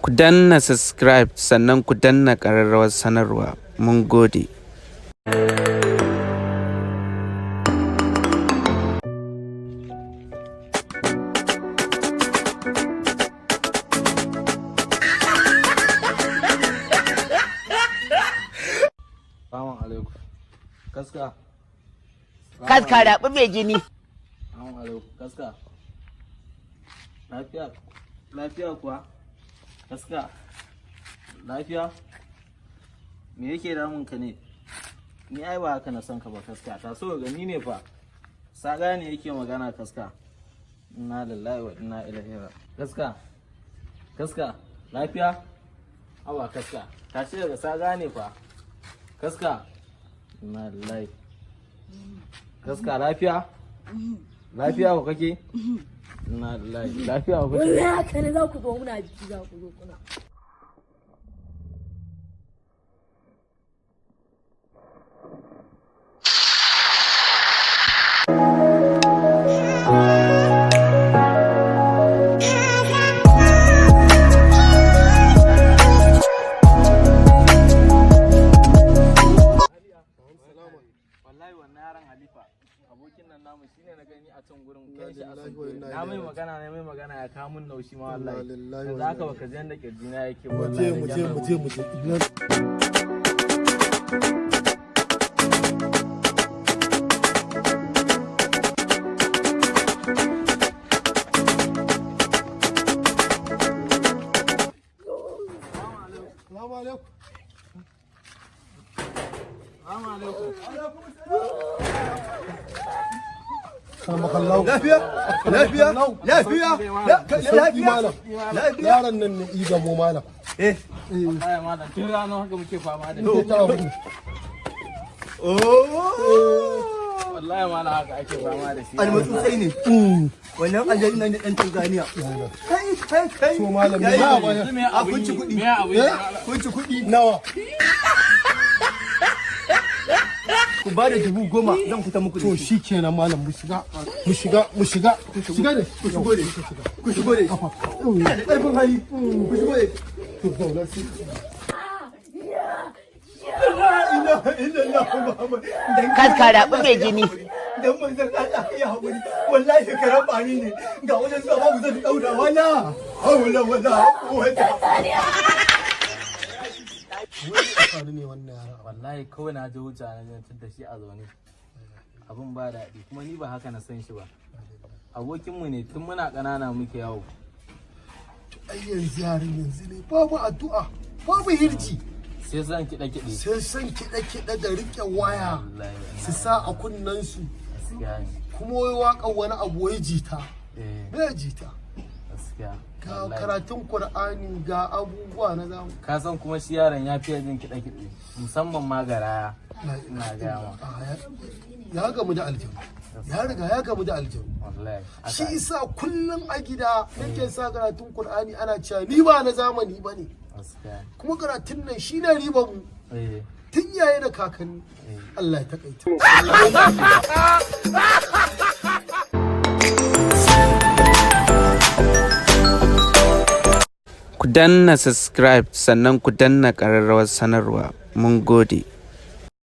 Ku danna subscribe sannan ku danna ƙararrawar sanarwa. Mun gode. Salamu alaikum. Kaska. Kaska raɓi mai jini. Salamu alaikum. Kaska. Lafiya? Lafiya kuwa? Kaska. Lafiya? Me yake damun ka ne? Ni ai ba haka na san ka ba kaska. Ta so ga ni ne fa. Saga ne yake magana kaska. Inna lillahi wa inna ilaihi raji'un. Kaska. Kaska. Lafiya? Awa kaska. Tashi daga saga ne fa. Kaska. Inna lillahi. Kaska lafiya? Lafiya ko kake? Inna lillahi. Lafiya ko kake? Wallahi haka ne za ku zo muna jiki za ku zo kuna. Wallahi wannan yaron Halifa abokin nan namu shine na gani a can gurin kai shi asibiti na mai magana ya kawo mun naushi ma wallahi yanzu haka baka ji yanda kirji na yake wallahi mu je Salamu alaikum. Lafiya? Yaron nan ne iga mu malam. wallahi malam tun ranar haka muke fama da wallahi malam haka ake fama da shi Almatsutsai ne. Wannan aljanna nan da ɗan Tanzania. Kai. So malam ne na baya. a kunci kuɗi Kunci kuɗi. Nawa? Ku ba da 10,000 zan fita muku da To shi. shikenan malam mu shiga. Shiga ne. Ku shigo da. Ina da ƙarfin hali. Ku shigo da. To zauna sai. Kaska raɓi mai jini. Dan manzon Allah ya haƙuri wallahi ka raba ni ne ga wajen zuwa babu zan daura wala haula wala quwwata Wani ne wannan yara. wallahi kawai na je wuce na jantar da shi a zaune abin ba daɗi kuma ni ba haka na san shi ba abokinmu ne tun muna ƙanana muke yawo Ai yanzu yaran yanzu ne babu addu'a, babu hirji. sai zan kiɗe-kiɗe Sai san kiɗe-kiɗe da riƙe waya su sa a kunnensu. gaskiya ne Kuma wai waƙar wani abu wai jita. Me jita? gaskiya Ga wallahi. karatun Qur'ani ga abubuwa na zamu. ka san kuma shi yaron ya fiye jin kiɗe-kiɗe musamman ma garaya ina gaya ma Ya gamu da aljanu. Ya riga ya gamu da aljanu. wallahi Shi isa kullum a gida nake sa karatun Qur'ani ana cewa ni ba na zamani bane. gaskiya Kuma karatun nan shine ribar mu. Tun yaye da kakanni. Allah ya takaita. Ku danna subscribe sannan ku danna ƙararrawar sanarwa. Mun gode.